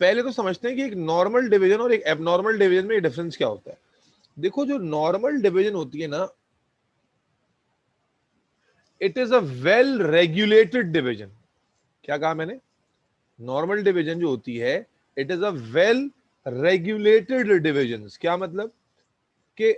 पहले तो समझते हैं कि एक नॉर्मल डिवीजन और एक एबनॉर्मल डिवीजन में डिफरेंस क्या होता है। देखो जो नॉर्मल डिवीजन होती है ना, it is a well regulated division. क्या कहा मैंने? नॉर्मल डिवीजन जो होती है, it is a well regulated division. क्या मतलब कि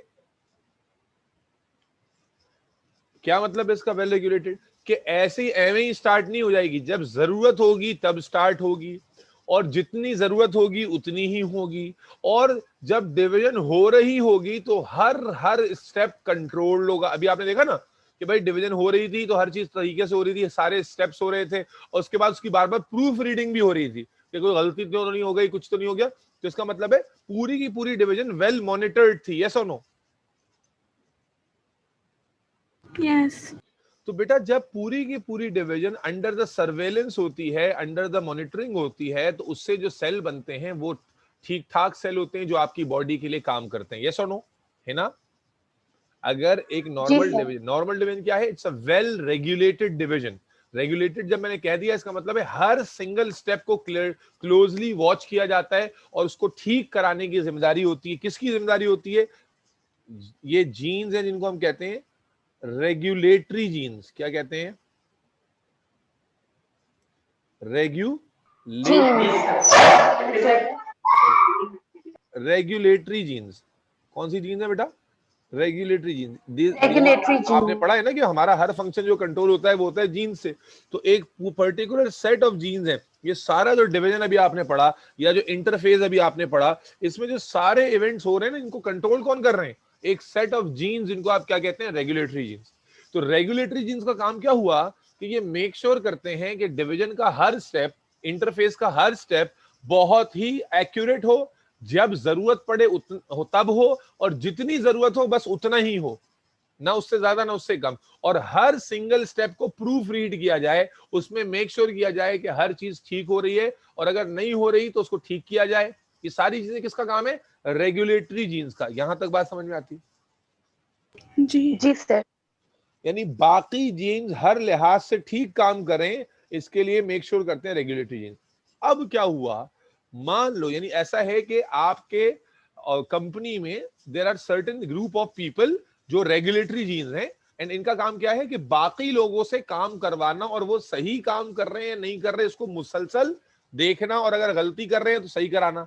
क्या मतलब इसका वेल रेगुलेटेड? कि ऐसे ही एवं ही स्टार्ट नहीं हो जाएगी, जब जरूरत होगी तब स्टार्ट होगी, और जितनी जरूरत होगी उतनी ही होगी, और जब डिवीजन हो रही होगी तो हर स्टेप कंट्रोल होगा। अभी आपने देखा ना कि भाई डिवीजन हो रही थी तो हर चीज तरीके से हो रही थी, सारे स्टेप्स हो रहे थे, और उसके बाद उसकी बार बार प्रूफ रीडिंग भी हो रही थी कि कोई गलती तो नहीं हो गई, कुछ तो नहीं हो गया। तो इसका मतलब है पूरी की पूरी डिवीजन वेल मॉनिटर्ड थी। यस और नो? यस। तो बेटा जब पूरी की पूरी डिवीजन अंडर द सर्वेलेंस होती है, अंडर द मॉनिटरिंग होती है, तो उससे जो सेल बनते हैं वो ठीक ठाक सेल होते हैं जो आपकी बॉडी के लिए काम करते हैं। यस और नो? है ना? अगर एक नॉर्मल डिवीजन क्या है? It's a well regulated division. Regulated जब मैंने कह दिया, इसका मतलब है हर सिंगल स्टेप को क्लोजली वॉच किया जाता है, और उसको ठीक कराने की जिम्मेदारी होती है। किसकी जिम्मेदारी होती है? ये जीन्स हैं जिनको हम कहते हैं रेगुलेटरी जीन्स। क्या कहते हैं? Regulatory genes. कौन सी जीन्स है बेटा? Regulatory genes. आपने पढ़ा है ना कि हमारा हर फंक्शन जो कंट्रोल होता है वो होता है जीन्स से। तो एक पर्टिकुलर सेट ऑफ जीन्स है। ये सारा जो डिवीजन अभी आपने पढ़ा, या जो इंटरफेस अभी आपने पढ़ा, इसमें जो सारे इवेंट्स हो रहे हैं ना, इनको कंट्रोल कौन कर रहे हैं? एक सेट ऑफ जीन्स, जिनको आप क्या कहते हैं? Regulatory genes. तो रेगुलेटरी जीन्स का काम क्या हुआ कि ये मेक श्योर करते हैं कि डिवीजन का हर स्टेप, इंटरफेस का हर स्टेप बहुत ही एक्यूरेट हो, जब जरूरत पड़े हो तब हो, और जितनी जरूरत हो बस उतना ही हो, ना उससे ज्यादा ना उससे कम। और हर सिंगल स्टेप को प्रूफ रीड किया जाए, उसमें मेक श्योर किया जाए कि हर चीज ठीक हो रही है, और अगर नहीं हो रही तो उसको ठीक किया जाए। ये सारी चीजें किसका काम है? रेगुलेटरी जीन्स का। यहां तक बात समझ में आती? जी सर। यानी बाकी जीन्स हर लिहाज से ठीक काम करें, इसके लिए मेक श्योर करते हैं रेगुलेटरी जीन्स। अब क्या हुआ, मान लो यानी ऐसा है कि आपके कंपनी में there are certain group of people जो रेगुलेटरी जीन्स हैं, एंड इनका काम क्या है कि बाकी लोगों से काम करवाना, और वो सही काम कर रहे हैं नहीं कर रहे इसको मुसलसल देखना, और अगर गलती कर रहे हैं तो सही कराना।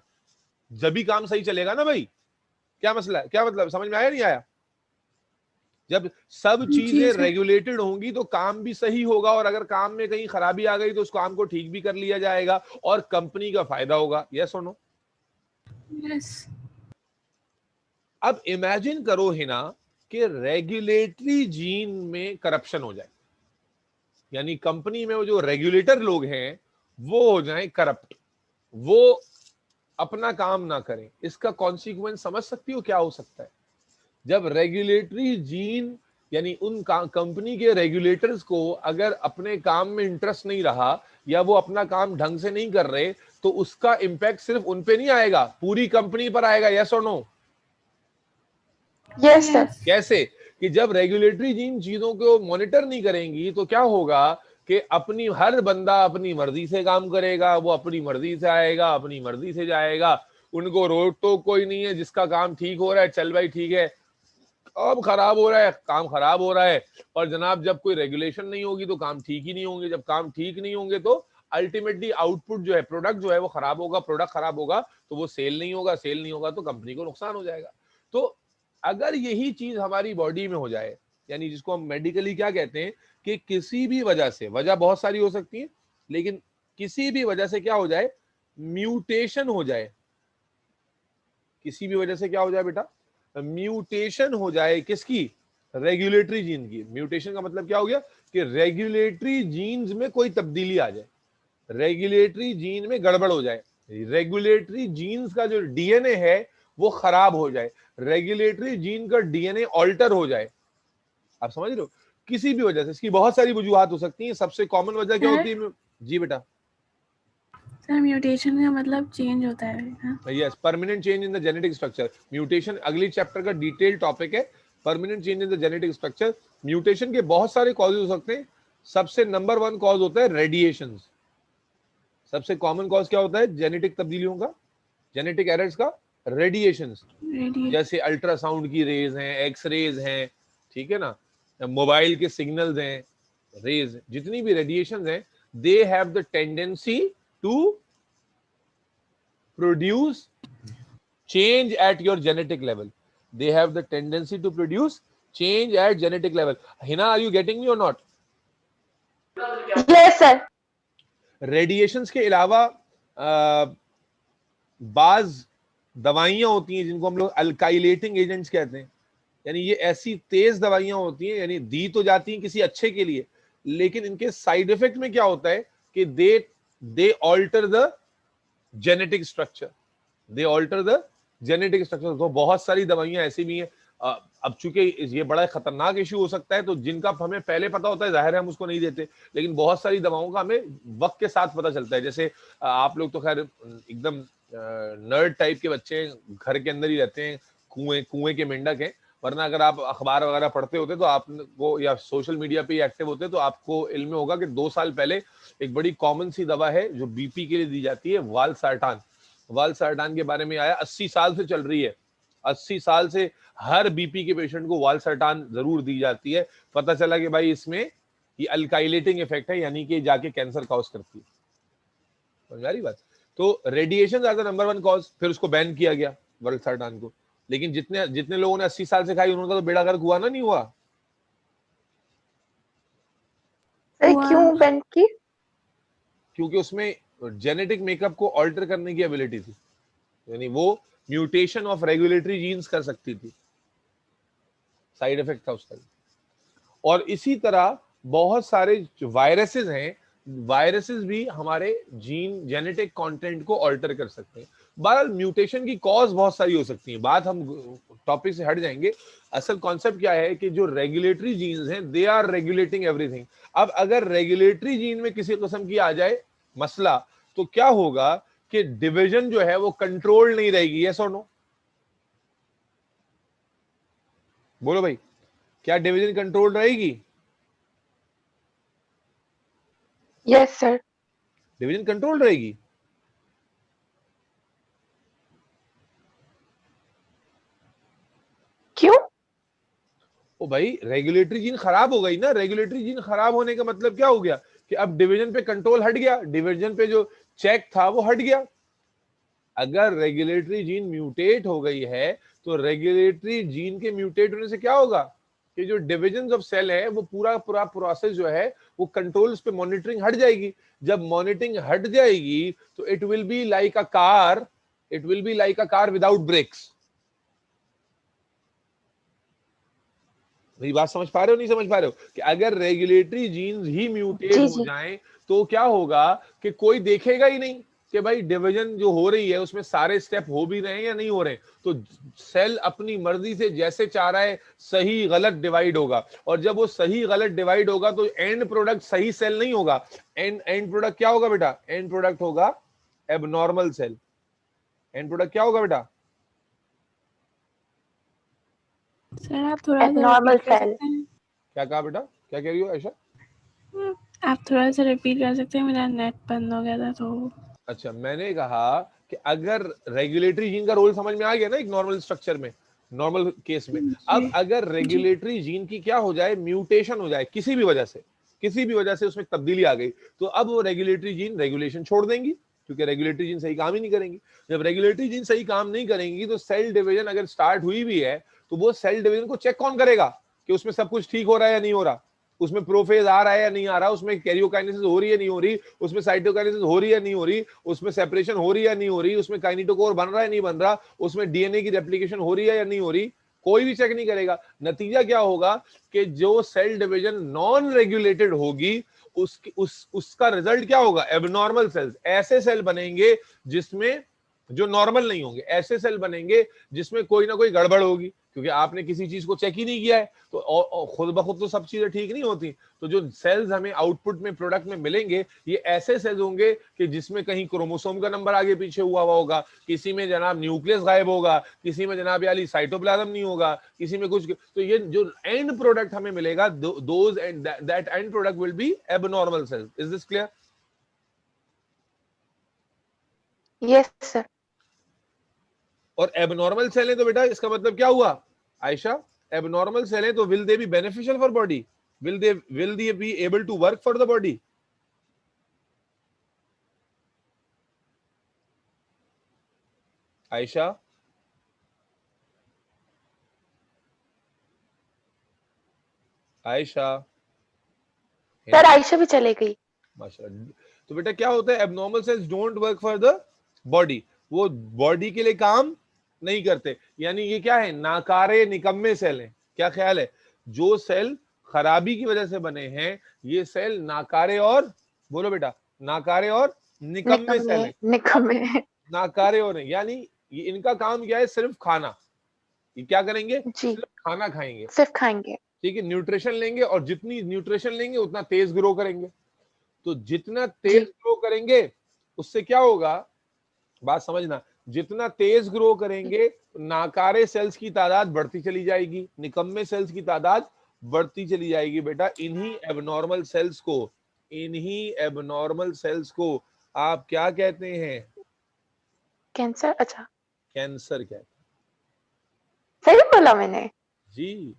जब भी काम सही चलेगा ना भाई। क्या मसला है? क्या मतलब समझ में आया नहीं आया? जब सब चीजें रेगुलेटेड होंगी तो काम भी सही होगा, और अगर काम में कहीं खराबी आ गई तो उस काम को ठीक भी कर लिया जाएगा, और कंपनी का फायदा होगा। यस और नो? यस। अब इमेजिन करो हिना कि रेगुलेटरी जीन में करप्शन हो जाए, यानी कंपनी में वो जो रेगुलेटर लोग हैं वो हो जाए करप्ट, वो अपना काम ना करें। इसका कॉन्सिक्वेंस समझ सकती हो क्या हो सकता है? जब रेगुलेटरी जीन यानी उन कंपनी के रेगुलेटर्स को अगर अपने काम में इंटरेस्ट नहीं रहा, या वो अपना काम ढंग से नहीं कर रहे, तो उसका इंपैक्ट सिर्फ उन पे नहीं आएगा, पूरी कंपनी पर आएगा। यस और नो? Yes sir. कैसे? कि जब रेगुलेटरी जीन चीजों को मॉनिटर नहीं करेंगी तो क्या होगा कि अपनी हर बंदा अपनी मर्जी से काम करेगा, वो अपनी मर्जी से आएगा, अपनी मर्जी से जाएगा, उनको रोक तो कोई नहीं है। जिसका काम ठीक हो रहा है, चल भाई ठीक है, अब खराब हो रहा है, काम खराब हो रहा है। और जनाब जब कोई रेगुलेशन नहीं होगी तो काम ठीक ही नहीं होंगे। जब काम ठीक नहीं होंगे तो अल्टीमेटली आउटपुट जो है, प्रोडक्ट जो है वो खराब होगा। प्रोडक्ट खराब होगा तो वो सेल नहीं होगा, सेल नहीं होगा तो कंपनी को नुकसान हो जाएगा। तो अगर यही चीज हमारी बॉडी में हो जाए, यानी जिसको हम मेडिकली क्या कहते हैं कि किसी भी वजह से, वजह बहुत सारी हो सकती है, लेकिन किसी भी वजह से क्या हो जाए, म्यूटेशन हो जाए। किसी भी वजह से क्या हो जाए बेटा? म्यूटेशन हो जाए। किसकी? रेगुलेटरी जीन की। म्यूटेशन का मतलब क्या हो गया कि रेगुलेटरी जीन्स में कोई तब्दीली आ जाए, रेगुलेटरी जीन में गड़बड़ हो जाए, रेगुलेटरी जीन्स का जो डीएनए है वो खराब हो जाए, रेगुलेटरी जीन का डीएनए ऑल्टर हो जाए। आप समझ रहे हो? किसी भी वजह से। इसकी बहुत सारी वजूहात हो सकती हैं। सबसे कॉमन वजह क्या होती है? जी बेटा। सर म्यूटेशन का मतलब चेंज होता है। Yes, permanent change in the genetic structure. Mutation अगली चैप्टर का डिटेल टॉपिक है। Permanent change in the genetic structure. Mutation के बहुत सारे कॉजेज हो सकते हैं। सबसे नंबर 1 कॉज होता है रेडिएशन। सबसे कॉमन कॉज क्या होता है जेनेटिक तब्दीलियों का, जेनेटिक एरर्स का? रेडिएशंस, जैसे अल्ट्रासाउंड की रेज हैं, एक्स रेज हैं, ठीक है ना, मोबाइल के सिग्नल्स हैं, रेज, जितनी भी रेडिएशंस हैं, they have the tendency to produce change at your genetic level. They have the tendency to produce change at genetic level. Hina, are you getting me or not? Yes, sir. Radiations के अलावा बाज दवाइयां होती हैं जिनको हम लोग alkylating agents कहते हैं, यानी ये ऐसी तेज दवाइयां होती हैं, यानी दी तो जाती हैं किसी अच्छे के लिए, लेकिन इनके साइड इफेक्ट में क्या होता है कि they alter the genetic structure, they alter the genetic structure. तो बहुत सारी दवाइयां ऐसी भी हैं, अब चूंकि ये बड़ा खतरनाक इश्यू हो सकता है, तो जिनका हमें पहले पता होता है जाहिर है हम उसको नहीं देते, लेकिन बहुत सारी दवाओं का हमें वक्त के साथ पता चलता है। जैसे आप लोग तो खैर एकदम नर्ड टाइप के बच्चे हैं, घर के अंदर ही रहते हैं, कुएं के मेंढक हैं, वरना अगर आप अखबार वगैरह पढ़ते होते तो आपको, या सोशल मीडिया पे एक्टिव होते तो आपको इल्म होगा कि 2 साल पहले एक बड़ी कॉमन सी दवा है जो बीपी के लिए दी जाती है, वालसार्टान। वालसार्टान के बारे में आया, 80 साल से चल रही है, 80 साल से हर बीपी के पेशेंट को वालसार्टान जरूर दी जाती है। पता चला कि भाई इसमें ये अल्काइलेटिंग इफेक्ट है, यानी कि जाके कैंसर कॉज करती है। समझ आ रही बात? तो radiation as the number 1 cause, फिर उसको बैन किया गया वालसार्टान को, लेकिन जितने लोगों ने 80 साल से खाई उन्होंने तो बेड़ा गर्क हुआ ना, नहीं हुआ? क्यों बैन की? क्योंकि उसमें जेनेटिक मेकअप को ऑल्टर करने की एबिलिटी थी, यानी वो म्यूटेशन ऑफ रेगुलेटरी जीन्स कर सकती थी, साइड इफेक्ट था उसका। और इसी तरह बहुत सारे वायरसेस हैं, वायरसेस भी हमारे जीन जेनेटिक कंटेंट को ऑल्टर कर सकते हैं। बहरहाल म्यूटेशन की कॉज बहुत सारी हो सकती है, बात हम टॉपिक से हट जाएंगे। असल कॉन्सेप्ट क्या है कि जो रेगुलेटरी जीन्स हैं दे आर रेगुलेटिंग एवरीथिंग। अब अगर रेगुलेटरी जीन में किसी किस्म की आ जाए मसला, तो क्या होगा कि डिवीजन जो है वो कंट्रोल नहीं रहेगी। यस और नो? बोलो भाई, क्या डिवीजन कंट्रोल रहेगी? Yes sir. डिवीजन कंट्रोल रहेगी। क्यों? ओ भाई, रेगुलेटरी जीन खराब हो गई ना। रेगुलेटरी जीन खराब होने का मतलब क्या हो गया कि अब डिवीजन पे कंट्रोल हट गया, डिवीजन पे जो चेक था वो हट गया। अगर रेगुलेटरी जीन म्यूटेट हो गई है तो रेगुलेटरी जीन के म्यूटेट होने से क्या होगा कि जो डिविजन ऑफ सेल है वो पूरा प्रोसेस जो है वो कंट्रोल, उस पे मॉनिटरिंग हट जाएगी। जब मॉनिटरिंग हट जाएगी तो it will be like a car, it will be like a car without brakes. मेरी बात समझ पा रहे हो, नहीं समझ पा रहे हो? कि अगर रेगुलेटरी जीन्स ही म्यूटेट हो जाएं तो क्या होगा कि कोई देखेगा ही नहीं कि भाई डिवीजन जो हो रही है उसमें सारे स्टेप हो भी रहे हैं या नहीं हो रहे। तो सेल अपनी मर्जी से जैसे चाह रहा है सही गलत डिवाइड होगा, और जब वो सही गलत डिवाइड होगा तो एंड प्रोडक्ट सही सेल नहीं होगा। एंड प्रोडक्ट क्या होगा बेटा? एंड प्रोडक्ट होगा एबनॉर्मल सेल। एंड प्रोडक्ट क्या होगा बेटा? सर आप थोड़ा एबनॉर्मल सेल। क्या कहा बेटा? क्या कह रही हो आयशा? आप थोड़ा सा रिपीट कर सकते हैं, मेरा नेट बंद हो गया था तो। अच्छा, मैंने कहा कि अगर रेगुलेटरी जीन का रोल समझ में आ गया ना एक नॉर्मल स्ट्रक्चर में, नॉर्मल केस में, अब अगर रेगुलेटरी जीन की क्या हो जाए, म्यूटेशन हो जाए किसी भी वजह से, किसी भी वजह से उसमें तब्दीली आ गई, तो अब वो रेगुलेटरी जीन रेगुलेशन छोड़ देंगी, क्योंकि रेगुलेटरी जीन सही काम ही नहीं करेंगी। जब रेगुलेटरी जीन सही काम नहीं करेंगी तो सेल डिवीजन अगर स्टार्ट हुई भी है तो वो सेल डिवीजन को चेक कौन करेगा कि उसमें सब कुछ ठीक हो रहा है या नहीं हो रहा, उसमें प्रोफेज आ रहा है या नहीं आ रहा, उसमें कैरियोकाइनेसिस हो रही है नहीं हो रही, उसमें साइटोकाइनेसिस हो रही है नहीं हो रही, उसमें सेपरेशन हो रही है नहीं हो रही, उसमें काइनेटोकोर बन रहा है नहीं बन रहा, उसमें डीएनए की रेप्लिकेशन हो रही है या नहीं हो रही, कोई भी चेक नहीं करेगा। नतीजा क्या होगा कि जो सेल डिवीजन नॉन रेगुलेटेड होगी उसका रिजल्ट क्या होगा? Abnormal cells. ऐसे सेल बनेंगे जिसमें जो नॉर्मल नहीं होंगे, ऐसे सेल बनेंगे जिसमें कोई ना कोई गड़बड़ होगी, क्योंकि आपने किसी चीज को चेक ही नहीं किया है। तो और खुद ब खुद तो सब चीजें ठीक नहीं होती। तो जो सेल्स हमें आउटपुट में प्रोडक्ट में मिलेंगे ये ऐसे सेल्स होंगे कि जिसमें कहीं क्रोमोसोम का नंबर आगे पीछे हुआ होगा, किसी में जनाब न्यूक्लियस गायब होगा, किसी में जनाब याली साइटोप्लाज्म नहीं होगा, किसी में कुछ। तो ये जो एंड प्रोडक्ट हमें मिलेगा, those and that and product will be abnormal cells. Is this clear? Yes, sir. और एबनॉर्मल सेल है तो बेटा इसका मतलब क्या हुआ आयशा, एबनॉर्मल सेल है तो will they be beneficial for body, will they be able to work for the body? Ayesha, Ayesha, sir Ayesha भी चले गई। माशाल्लाह। तो बेटा क्या होता है, abnormal cells don't work for the body, वो बॉडी के लिए काम नहीं करते, यानी ये क्या है, नाकारे निकम्मे सेल हैं। क्या ख्याल है, जो सेल खराबी की वजह से बने हैं ये सेल नाकारे और, बोलो बेटा, नाकारे और निकम्मे सेल हैं। निकम्मे। नाकारे और नहीं, यानी ये इनका काम क्या है, सिर्फ खाना। ये क्या करेंगे, जी, सिर्फ खाना खाएंगे, सिर्फ खाएंगे। ठीक है, न्यूट्रिशन लेंगे, और जितनी न्यूट्रिशन लेंगे उतना तेज ग्रो करेंगे। तो जितना तेज जी, ग्रो करेंगे उससे क्या होगा, बात समझना, जितना तेज ग्रो करेंगे नाकारे सेल्स की तादाद बढ़ती चली जाएगी, निकम्मे सेल्स की तादाद बढ़ती चली जाएगी। बेटा इन्हीं एबनॉर्मल सेल्स को आप क्या कहते हैं, कैंसर। अच्छा, कैंसर कहते हैं। सही बोला मैंने। जी,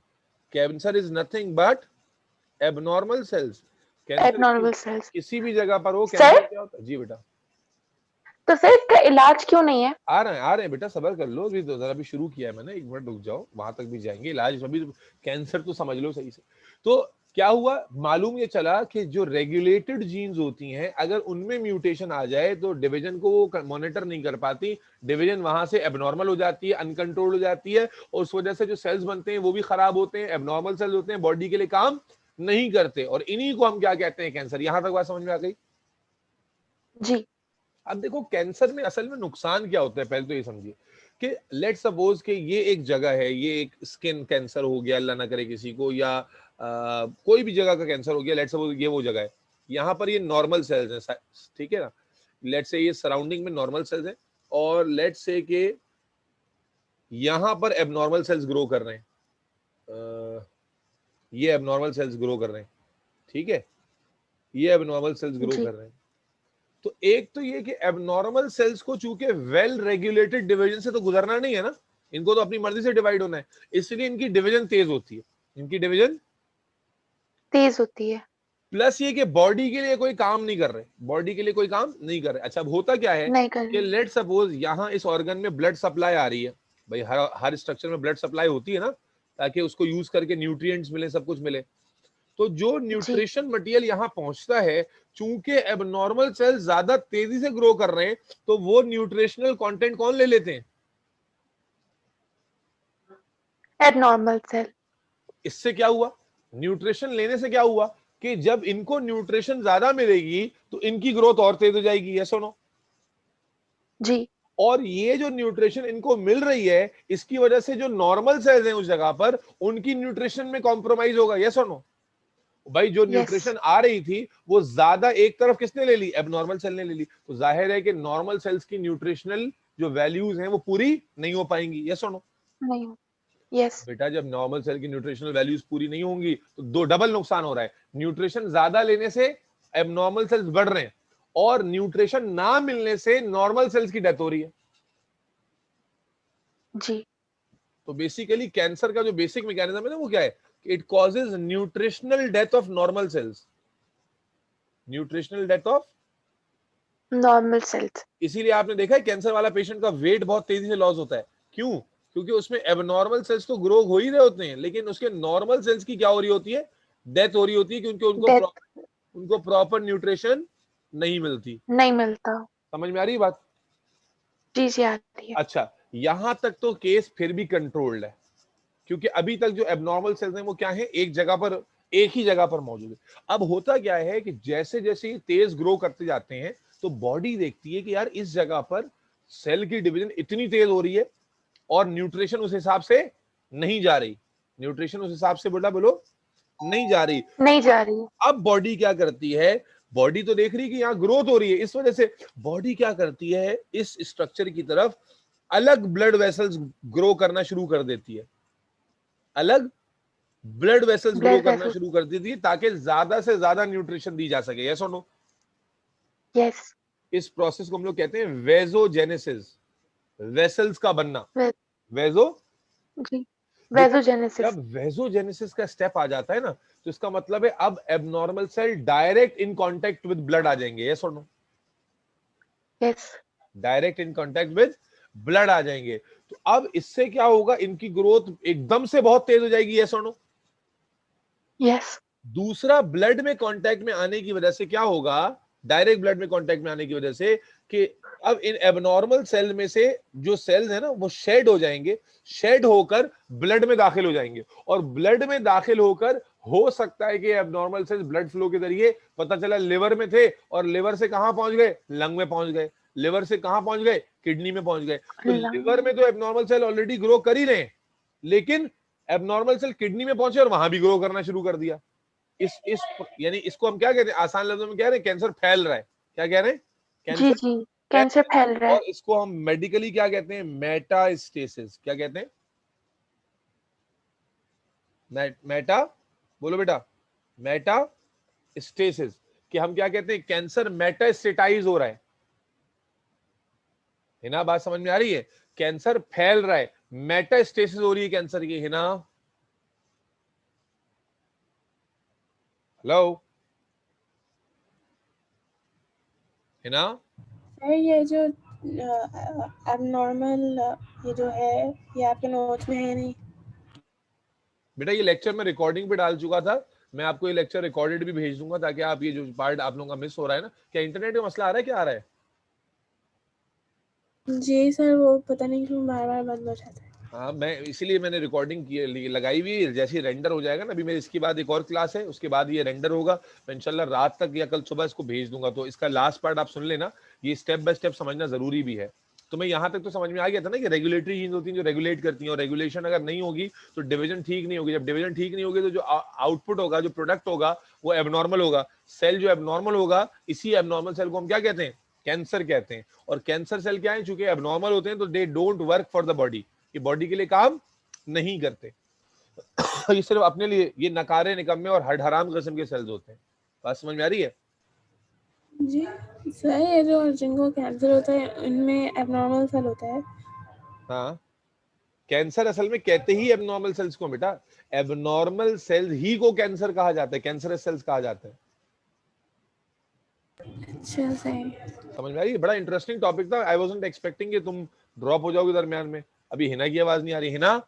cancer is nothing but abnormal cells. Cancer abnormal cells. किसी भी जगह पर हो, सर? कैंसर क्या होता है? जी बेटा, तो सर इसका इलाज क्यों नहीं है? आ रहे हैं बेटा, सबर कर लो, अभी तो जरा भी शुरू किया है मैंने, एक मिनट रुक जाओ, वहां तक भी जाएंगे। इलाज अभी कैंसर तो समझ लो सही से। तो क्या हुआ, मालूम ये चला कि जो रेगुलेटेड जीन्स होती हैं अगर उनमें म्यूटेशन आ जाए तो डिवीजन को वो मॉनिटर नहीं कर पाती, डिवीजन वहां से एबनॉर्मल हो जाती है, अनकंट्रोल हो जाती है, और उस वजह से जो सेल्स बनते हैं वो भी खराब होते हैं, एबनॉर्मल सेल्स होते हैं, बॉडी के लिए काम नहीं करते, और इन्हीं को हम क्या कहते हैं, कैंसर। यहां तक बात समझ में आ गई? जी, अब देखो कैंसर में असल में नुकसान क्या होता है, पहले तो ये समझिए कि लेट सपोज कि ये एक जगह है, ये एक स्किन कैंसर हो गया, अल्लाह ना करे किसी को, या कोई भी जगह का कैंसर हो गया, लेट सपोज ये वो जगह है, यहाँ पर ये नॉर्मल सेल्स हैं, ठीक है ना, लेट से ये सराउंडिंग में नॉर्मल सेल्स हैं, और लेट से कि यहाँ पर एबनॉर्मल सेल्स ग्रो कर रहे हैं, ये एबनॉर्मल सेल्स ग्रो कर रहे हैं, ठीक है, ये एबनॉर्मल सेल्स ग्रो जी, कर रहे हैं। तो एक तो ये कि एबनॉर्मल सेल्स को चूंकि वेल रेगुलेटेड डिवीजन से तो गुजरना नहीं है ना, इनको तो अपनी मर्जी से डिवाइड होना है, इसलिए इनकी डिवीजन तेज होती है, इनकी डिवीजन तेज होती है। प्लस ये कि बॉडी के लिए कोई काम नहीं कर रहे, बॉडी के लिए कोई काम नहीं कर रहे। अच्छा, अब होता क्या है नहीं कर कि रही। लेट सपोज यहाँ इस ऑर्गन में ब्लड सप्लाई आ रही है, भाई हर स्ट्रक्चर में ब्लड सप्लाई होती है ना, ताकि उसको यूज करके न्यूट्रिएंट्स मिले, सब कुछ मिले। तो जो जी, न्यूट्रिशन मटेरियल यहाँ पहुंचता है, चूंकि एबनॉर्मल सेल ज्यादा तेजी से ग्रो कर रहे हैं, तो वो न्यूट्रिशनल कंटेंट कौन ले लेते हैं, एबनॉर्मल सेल। इससे क्या हुआ, न्यूट्रिशन लेने से क्या हुआ कि जब इनको न्यूट्रिशन ज्यादा मिलेगी तो इनकी ग्रोथ और तेज हो जाएगी, यस और नो? जी, और ये जो न्यूट्रिशन इनको मिल रही है इसकी वजह से जो नॉर्मल सेल्स हैं उस जगह पर उनकी न्यूट्रिशन में कॉम्प्रोमाइज होगा, यस और नो? भाई जो यस, न्यूट्रिशन आ रही थी वो ज्यादा एक तरफ किसने ले ली, एबनॉर्मल सेल ने ले ली, तो जाहिर है कि नॉर्मल सेल्स की न्यूट्रिशनल जो वैल्यूज हैं वो पूरी नहीं हो पाएंगी, यस और नो? नहीं। यस, बेटा जब नॉर्मल सेल की न्यूट्रिशनल वैल्यूज पूरी नहीं होंगी तो दो डबल नुकसान हो रहा है, न्यूट्रिशन ज्यादा लेने से एबनॉर्मल सेल्स बढ़ रहे हैं, और न्यूट्रिशन ना मिलने से नॉर्मल सेल्स की डेथ हो रही है। जी, तो बेसिकली कैंसर का जो बेसिक मैकेनिज्म है ना वो क्या है, it causes nutritional death of normal sales, nutritional death of, normal sales. इसीलिए आपने देखा है कैंसर वाला पेशेंट का वेट बहुत तेजी से लॉस होता है, क्यों? क्योंकि उसमें एबनॉर्मल सेल्स तो ग्रो हो ही रहे होते हैं, लेकिन उसके नॉर्मल सेल्स की क्या हो रही होती है, डेथ हो रही होती है, क्योंकि डेथ उनको प्रॉपर न्यूट्रिशन नहीं मिलती। नहीं मिलता। समझ में आ रही है बात? जी, जी, आ रही है। अच्छा, यहां तक तो केस फिर भी कंट्रोल्ड है, क्योंकि अभी तक जो एबनॉर्मल सेल्स हैं वो क्या है, एक जगह पर, एक ही जगह पर मौजूद है। अब होता क्या है कि जैसे जैसे ये तेज ग्रो करते जाते हैं तो बॉडी देखती है कि यार इस जगह पर सेल की डिवीजन इतनी तेज हो रही है और न्यूट्रिशन उस हिसाब से नहीं जा रही, न्यूट्रिशन उस हिसाब से बोलो नहीं जा रही। नहीं जा रही है। अब बॉडी क्या करती है, बॉडी तो देख रही है कि यहाँ ग्रोथ हो रही है, इस वजह से बॉडी क्या करती है, इस स्ट्रक्चर की तरफ अलग ब्लड वेसल्स ग्रो करना शुरू कर देती है, अलग ब्लड वेसल्स ग्रो ब्लड करना वेसल। शुरू कर देती है ताकि ज्यादा से ज्यादा न्यूट्रिशन दी जा सके, यस और नो? यस, इस प्रोसेस को हम लोग कहते हैं वेजोजेनेसिस, वेसल्स का बनना। वेजो जी, वेजोजेनेसिस। जब वेजोजेनेसिस का स्टेप आ जाता है ना, तो इसका मतलब है अब abnormal cell direct in contact with blood आ जाएंगे, यस और no? Yes, direct in contact with blood आ जाएंगे। तो अब इससे क्या होगा, इनकी ग्रोथ एकदम से बहुत तेज हो जाएगी, यस और नो? यस, दूसरा, ब्लड में कांटेक्ट में आने की वजह से क्या होगा, डायरेक्ट ब्लड में कांटेक्ट में आने की वजह से, कि अब इन एबनॉर्मल सेल में से जो सेल्स है ना वो शेड हो जाएंगे, शेड होकर ब्लड में दाखिल हो जाएंगे, और ब्लड में दाखिल होकर हो सकता है कि एबनॉर्मल सेल्स ब्लड फ्लो के जरिए, पता चला लिवर में थे और लिवर से कहां पहुंच गए, लंग में पहुंच गए, लिवर से कहां पहुंच गए, किडनी में पहुंच गए। तो लिवर में तो एबनॉर्मल सेल ऑलरेडी ग्रो कर ही रहे हैं, लेकिन एबनॉर्मल सेल किडनी में पहुंचे और वहां भी ग्रो करना शुरू कर दिया। इस यानी इसको हम क्या कहते हैं, आसान लफ्जों में कह रहे हैं, कैंसर फैल रहा है। क्या कह रहे हैं? जी जी, कैंसर फैल रहा है। और इसको हम मेडिकली क्या कहते हैं, मेटास्टेसिस। क्या कहते हैं? मेटा, बोलो बेटा, मेटास्टेसिस। कि हम क्या कहते हैं, कैंसर मेटास्टेटाइज हो रहा है ना? बात समझ में आ रही है? कैंसर फैल रहा है, मेटास्टेसिस हो रही है कैंसर की, है ना? हेलो, है ना? सर ये जो एबनॉर्मल ये जो है, ये आपके नोट्स में है नहीं? बेटा ये लेक्चर मैं रिकॉर्डिंग पे डाल चुका था, मैं आपको ये लेक्चर रिकॉर्डेड भी भेज दूंगा, ताकि आप ये जो पार्ट आप लोगों का मिस हो रहा है ना, क्या इंटरनेट का मसला आ रहा है, क्या आ रहा है? जी सर, वो पता नहीं क्यों बार बार बंद हो जाता है। हाँ, मैं इसीलिए मैंने रिकॉर्डिंग की लगाई हुई, जैसे ही रेंडर हो जाएगा ना, अभी मेरे इसके बाद एक और क्लास है, उसके बाद ये रेंडर होगा, मैं इंशाल्लाह रात तक या कल सुबह इसको भेज दूंगा। तो इसका लास्ट पार्ट आप सुन लेना, ये स्टेप बाय स्टेप समझना जरूरी भी है। तो मैं यहाँ तक तो समझ में आ गया था ना कि रेगुलेटरी जीन्स होती हैं जो रेगुलेट करती हैं, और रेगुलेशन अगर नहीं होगी तो डिवीजन ठीक नहीं होगी, जब डिवीजन ठीक नहीं होगी तो जो आउटपुट होगा, जो प्रोडक्ट होगा, वो एबनॉर्मल होगा। सेल जो एबनॉर्मल होगा, इसी एबनॉर्मल सेल को हम क्या कहते हैं, कैंसर कहते हैं। और कैंसर सेल क्या है, चूंकि एबनॉर्मल होते हैं तो they don't work for the body, ये बॉडी के लिए काम नहीं करते। ये सिर्फ अपने लिए, ये नकारे निकम्मे और हड हराम किस्म के सेल्स होते हैं। बात समझ में आ रही है? जी सर, ये जो जिनको कैंसर होता है इनमें एबनॉर्मल सेल होता है। हाँ, कैंसर असल में कहते ही एबनॉर्मल सेल्स को बेटा, एबनॉर्मल सेल्स ही को कैंसर कहा जाता है, कैंसरस सेल्स कहा जाता है। अच्छा सही। समझ में आ रही है? बड़ा इंटरेस्टिंग टॉपिक था, आई वाजंट एक्सपेक्टिंग कि तुम ड्रॉप हो जाओगे दरमियान में। अभी हिना की आवाज नहीं आ रही, हिना?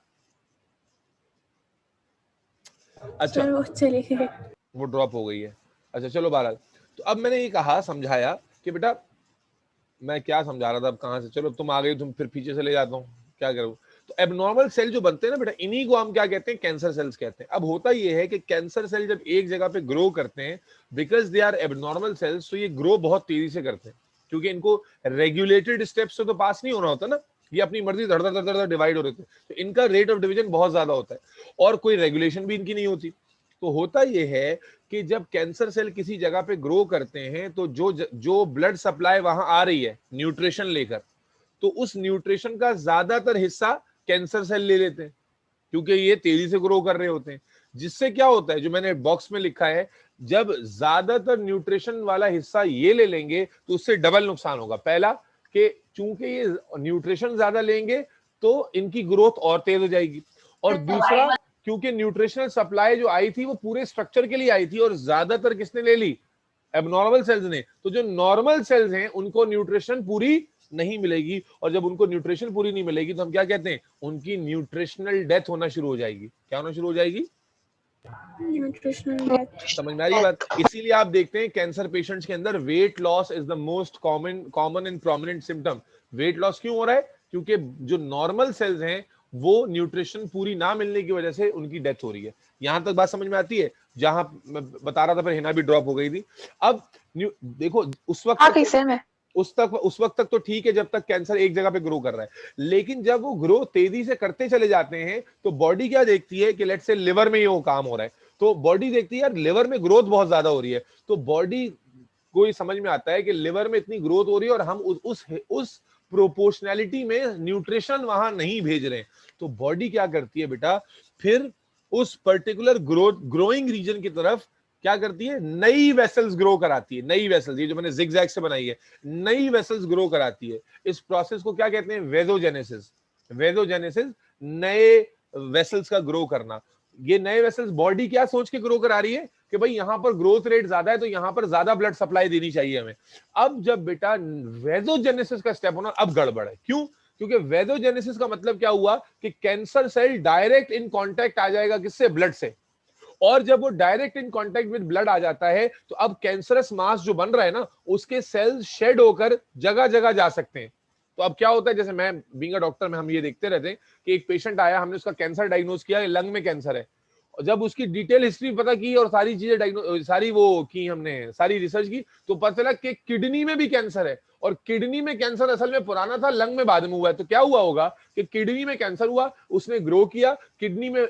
अच्छा, वो चली गई, वो ड्रॉप हो गई है। अच्छा चलो बहरहाल, तो अब मैंने ये कहा, समझाया कि बेटा मैं क्या समझा रहा था, अब कहां से, चलो तुम आ गई, तुम फिर पीछे से ले जाता हूँ, क्या करूं। तो एबनॉर्मल सेल जो बनते हैं ना बेटा, इन्हीं को हम क्या कहते हैं, कैंसर सेल्स कहते हैं। अब होता यह है कि कैंसर सेल जब एक जगह पे ग्रो करते हैं, because they are abnormal cells, तो ये ग्रो बहुत तेजी से करते हैं, क्योंकि इनको रेगुलेटेड स्टेप्स से तो पास नहीं होना होता ना, ये अपनी मर्जी धड़ धड़ धड़ डिवाइड हो रहे थे, तो इनका रेट ऑफ डिवीजन बहुत ज्यादा होता है, और कोई रेगुलेशन भी इनकी नहीं होती। तो होता यह है कि जब कैंसर सेल किसी जगह पे ग्रो करते हैं, तो जो ब्लड सप्लाई वहां आ रही है न्यूट्रिशन लेकर, तो उस न्यूट्रिशन का ज्यादातर हिस्सा कैंसर सेल ले लेते हैं, क्योंकि ये तेजी से ग्रो कर रहे होते हैं। जिससे क्या होता है, जो मैंने बॉक्स में लिखा है, जब ज्यादातर न्यूट्रिशन वाला हिस्सा ये ले लेंगे तो उससे डबल नुकसान होगा। पहला कि चूंकि ये न्यूट्रिशन ज्यादा लेंगे तो इनकी ग्रोथ और तेज हो जाएगी, और दूसरा क्योंकि न्यूट्रिशनल सप्लाई जो आई थी वो पूरे स्ट्रक्चर के लिए आई थी, और ज्यादातर किसने ले ली, एबनॉर्मल सेल्स ने। तो जो नॉर्मल सेल्स हैं उनको न्यूट्रिशन पूरी नहीं मिलेगी, और जब उनको न्यूट्रिशन पूरी नहीं मिलेगी तो हम क्या कहते हैं, उनकी न्यूट्रिशनल डेथ होना शुरू हो जाएगी। क्या होना शुरू हो जाएगी, न्यूट्रिशनल डेथ। समझ में आ रही बात? इसीलिए आप देखते हैं कैंसर पेशेंट्स के अंदर weight loss is the most common and prominent symptom. Weight loss क्यों हो रहा है, क्योंकि जो नॉर्मल सेल्स हैं वो न्यूट्रिशन पूरी ना मिलने की वजह से उनकी डेथ हो रही है। यहां तक बात समझ में आती है? जहां मैं बता रहा था, फिर हिना भी ड्रॉप हो गई थी। अब देखो उस वक्त तक तो ठीक है, जब तक कैंसर एक जगह पे ग्रो कर रहा है, लेकिन जब वो ग्रो तेजी से करते चले जाते हैं तो बॉडी क्या देखती है कि लेट्स से लिवर में ये वो काम हो रहा है, तो बॉडी देखती है यार लिवर में ग्रोथ बहुत ज्यादा हो रही है, तो बॉडी को ये समझ में आता है कि लिवर में इतनी ग्रोथ हो रही है और हम उस प्रोपोर्शनैलिटी में न्यूट्रिशन वहां नहीं भेज रहे हैं। तो बॉडी क्या करती है बेटा, फिर उस पर्टिकुलर ग्रोइंग रीजन की तरफ क्या करती है, नई वेसल्स ग्रो कराती है, नई वेसल्स, ये जो मैंने जिगजैग से बनाई है, नई वेसल्स ग्रो कराती है। इस प्रोसेस को क्या कहते हैं, वेजोजेनेसिस। वेजोजेनेसिस, नए वेसल्स का ग्रो करना। ये नए वेसल्स बॉडी क्या सोच के ग्रो करा रही है कि भाई यहां पर ग्रोथ रेट ज्यादा है तो यहां पर ज्यादा ब्लड सप्लाई देनी चाहिए हमें। अब जब बेटा वेजोजेनेसिस का स्टेप होना, अब गड़बड़ है। क्यों? क्योंकि वेजोजेनेसिस का मतलब क्या हुआ कि cancer cell direct in contact आ जाएगा, किससे, ब्लड से। और जब वो direct in contact with blood आ जाता है तो अब कैंसरस मास जो बन रहा है ना, उसके सेल्स शेड होकर जगह जगह जा सकते हैं। तो अब क्या होता है, जैसे मैं बीइंग अ डॉक्टर में हम ये देखते रहते हैं कि एक पेशेंट आया, हमने उसका कैंसर डायग्नोज किया, लंग में कैंसर है। और जब उसकी डिटेल हिस्ट्री पता की और सारी चीजें सारी वो की, हमने सारी रिसर्च की, तो पता चला कि किडनी में भी कैंसर है। और किडनी में कैंसर असल में पुराना था, लंग में बाद में हुआ है। तो क्या हुआ होगा कि किडनी में कैंसर हुआ, उसने ग्रो किया, किडनी में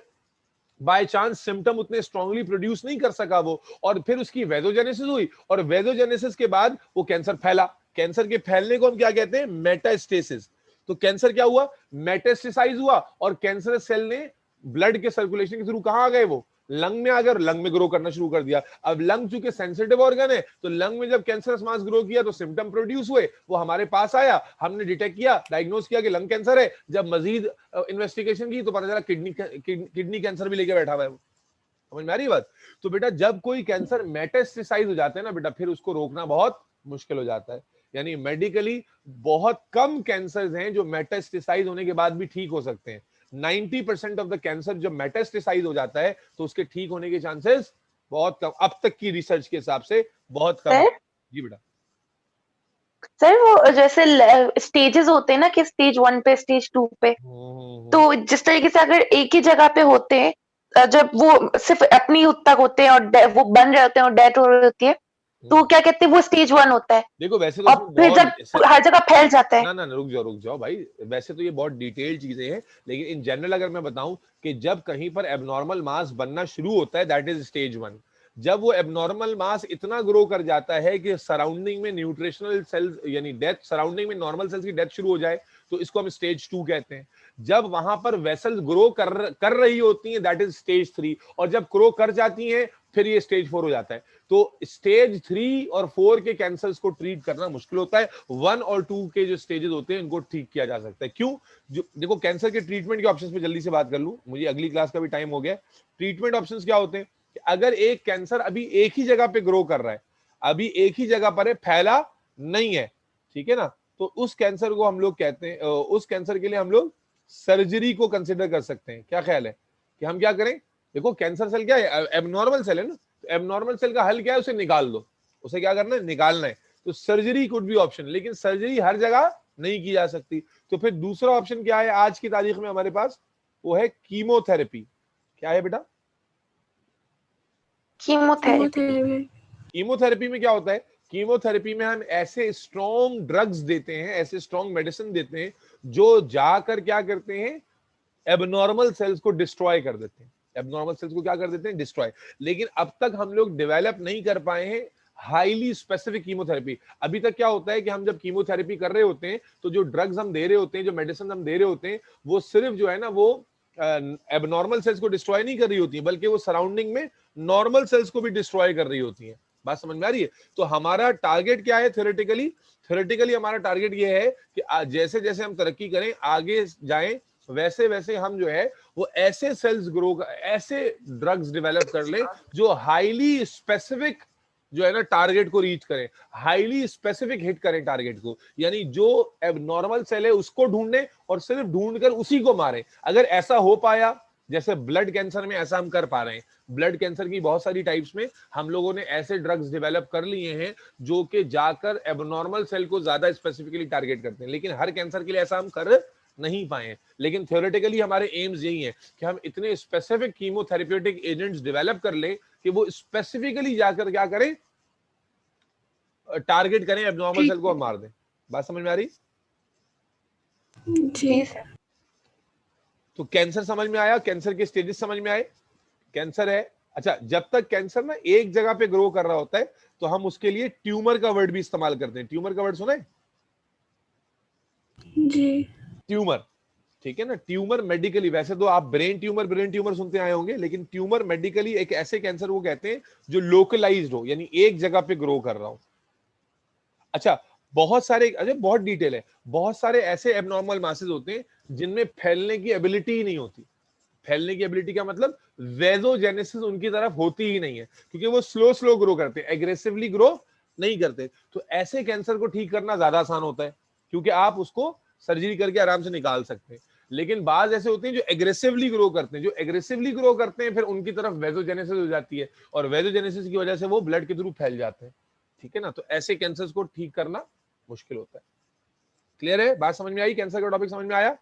बाय चांस सिम्टम उतने स्ट्रांगली प्रोड्यूस नहीं कर सका वो, और फिर उसकी वेजोजेनेसिस हुई, और वेजोजेनेसिस के बाद वो कैंसर फैला। कैंसर के फैलने को हम क्या कहते हैं, मेटास्टेसिस। तो कैंसर क्या हुआ, मेटास्टेसाइज हुआ, और कैंसर सेल ने ब्लड के सर्कुलेशन के थ्रू कहां आ गए, वो लंग में आ गए, और लंग में ग्रो करना शुरू कर दिया। अब लंग चूंकि सेंसिटिव ऑर्गन है, तो लंग में जब कैंसरस मास ग्रो किया तो सिम्टम प्रोड्यूस हुए, वो हमारे पास आया, हमने डिटेक्ट किया, डायग्नोज किया कि लंग कैंसर है। जब मजीद इन्वेस्टिगेशन की तो पता चला किडनी कैंसर भी लेके बैठा हुआ है वो। समझ में आ रही है बात? तो बेटा जब कोई कैंसर मेटास्टेसाइज हो जाता है ना बेटा, फिर उसको रोकना बहुत मुश्किल हो जाता है। यानी मेडिकली बहुत कम कैंसर्स हैं जो मेटास्टेसाइज होने के बाद भी ठीक हो सकते हैं। 90% ऑफ द कैंसर जब मेटास्टेसाइज हो जाता है तो उसके ठीक होने के चांसेस बहुत कम, अब तक की रिसर्च के हिसाब से बहुत कम। जी बेटा। सर वो जैसे स्टेजेस होते हैं ना कि स्टेज 1 पे, स्टेज 2 पे, तो जिस तरीके से अगर एक ही जगह पे होते हैं, जब वो सिर्फ अपनी हद तक होते हैं और वो बन रहे होते हैं और डेथ हो रही होती है, तो क्या कहते हैं, वो स्टेज 1 होता है। देखो वैसे तो और फिर जब हर जगह फैल जाता है, ना रुक जाओ भाई, वैसे तो ये बहुत डिटेल्ड चीजें हैं, लेकिन इन जनरल अगर मैं बताऊं कि जब कहीं पर एबनॉर्मल मास बनना शुरू होता है, दैट इज स्टेज 1। जब वो एबनॉर्मल मास इतना ग्रो कर जाता है कि सराउंडिंग में न्यूट्रिशनल सेल्स यानी डेथ, सराउंडिंग में नॉर्मल सेल्स की डेथ शुरू हो जाए, तो इसको हम स्टेज 2 कहते हैं। जब वहां पर वेसल्स ग्रो कर रही होती हैं, दैट इज स्टेज 3। और जब ग्रो कर जाती हैं फिर ये स्टेज 4 हो जाता है। तो स्टेज 3 और 4 के कैंसर्स को ट्रीट करना मुश्किल होता है। 1 और 2 के जो स्टेजेस होते हैं इनको ठीक किया जा सकता है। क्यों? देखो कैंसर के ट्रीटमेंट के ऑप्शंस पे जल्दी से बात कर लूं, मुझे अगली क्लास का भी टाइम हो गया। ट्रीटमेंट ऑप्शंस क्या होते हैं कि अगर एक कैंसर अभी एक ही जगह पे ग्रो कर रहा है, अभी एक ही जगह पर है, फैला नहीं है, ठीक है ना, तो उस कैंसर को हम लोग कहते हैं, उस कैंसर के लिए हम लोग सर्जरी को कंसिडर कर सकते हैं। क्या ख्याल है कि हम क्या करें? देखो कैंसर सेल क्या है, एबनॉर्मल सेल है ना, तो एबनॉर्मल सेल का हल क्या है, उसे निकाल दो। उसे क्या करना है, निकालना है। तो सर्जरी कुड बी ऑप्शन, लेकिन सर्जरी हर जगह नहीं की जा सकती। तो फिर दूसरा ऑप्शन क्या है आज की तारीख में हमारे पास, वो है कीमोथेरेपी। क्या है बेटा? कीमोथेरेपी। कीमोथेरेपी में क्या होता है, कीमोथेरेपी में हम ऐसे स्ट्रॉन्ग ड्रग्स देते हैं, ऐसे स्ट्रॉन्ग मेडिसिन देते हैं जो जाकर क्या करते हैं, एबनॉर्मल सेल्स को डिस्ट्रॉय कर देते हैं। एबनॉर्मल सेल्स को क्या कर देते हैं, डिस्ट्रॉय। लेकिन अब तक हम लोग डेवलप नहीं कर पाए हैं हाईली स्पेसिफिक कीमोथेरेपी। अभी तक क्या होता है कि हम जब कीमोथेरेपी कर रहे होते हैं तो जो ड्रग्स हम दे रहे होते हैं, जो मेडिसिन हम दे रहे होते हैं, वो सिर्फ जो है ना वो एबनॉर्मल सेल्स को डिस्ट्रॉय नहीं कर रही होती, बल्कि वो सराउंडिंग में नॉर्मल सेल्स को भी डिस्ट्रॉय कर रही होती है। बात समझ में आ रही है? तो हमारा टारगेट क्या है थ्योरेटिकली हमारा टारगेट ये है कि जैसे जैसे हम तरक्की करें, आगे जाएं, वैसे वैसे हम जो है वो ऐसे सेल्स ग्रो, ऐसे ड्रग्स डेवलप कर लें जो हाईली स्पेसिफिक जो है ना टारगेट को रीच करें, हाईली स्पेसिफिक हिट करें टारगेट को। यानी जो एबनॉर्मल सेल है उसको ढूंढने और सिर्फ ढूंढकर उसी को मारें। अगर ऐसा हो पाया, जैसे ब्लड कैंसर में ऐसा हम कर पा रहे हैं, ब्लड कैंसर की बहुत सारी टाइप्स में हम लोगों ने ऐसे ड्रग्स डेवलप कर लिए हैं जो कि जाकर एबनॉर्मल सेल को ज्यादा स्पेसिफिकली टारगेट करते हैं। लेकिन हर कैंसर के लिए ऐसा हम कर नहीं पाए। लेकिन थ्योरेटिकली हमारे एम्स यही है कि हम इतने स्पेसिफिक कीमोथेरेप्यूटिक एजेंट्स डेवलप कर लें कि वो स्पेसिफिकली जाकर क्या करें, टारगेट करें एबनॉर्मल सेल को और मार दें। बात समझ में आ रही? जी तो कैंसर समझ में आया, कैंसर के स्टेजेस समझ में आए। कैंसर है, अच्छा, जब तक कैंसर ना एक जगह पे ग्रो कर रहा होता है तो हम उसके लिए ट्यूमर का वर्ड भी इस्तेमाल करते हैं। ट्यूमर का वर्ड सुना है? जी ट्यूमर, ठीक है ना। ट्यूमर मेडिकली, वैसे तो आप ब्रेन ट्यूमर सुनते आए होंगे, लेकिन ट्यूमर मेडिकली एक ऐसे कैंसर को कहते हैं जो लोकलाइज्ड हो, यानी एक जगह पे ग्रो कर रहा हो। अच्छा, बहुत सारे, अरे बहुत डिटेल है, बहुत सारे ऐसे एबनॉर्मल मासेस होते हैं जिनमें फैलने की एबिलिटी ही नहीं होती। फैलने की एबिलिटी का मतलब वेजोजेनेसिस उनकी तरफ होती ही नहीं है, क्योंकि वो स्लो ग्रो करते हैं, एग्रेसिवली ग्रो नहीं करते। तो ऐसे कैंसर को ठीक करना ज्यादा आसान होता है, क्योंकि आप उसको सर्जरी करके आराम से निकाल सकते हैं। लेकिन बाज ऐसे होते हैं जो एग्रेसिवली ग्रो करते हैं, फिर उनकी तरफ वेजोजेनेसिस हो जाती है, और वेजोजेनेसिस की वजह से वो ब्लड के थ्रू फैल जाते हैं। ठीक है ना। तो ऐसे कैंसर को ठीक करना मुश्किल होता है। क्लियर है? बात समझ में आई? कैंसर का टॉपिक समझ में आया?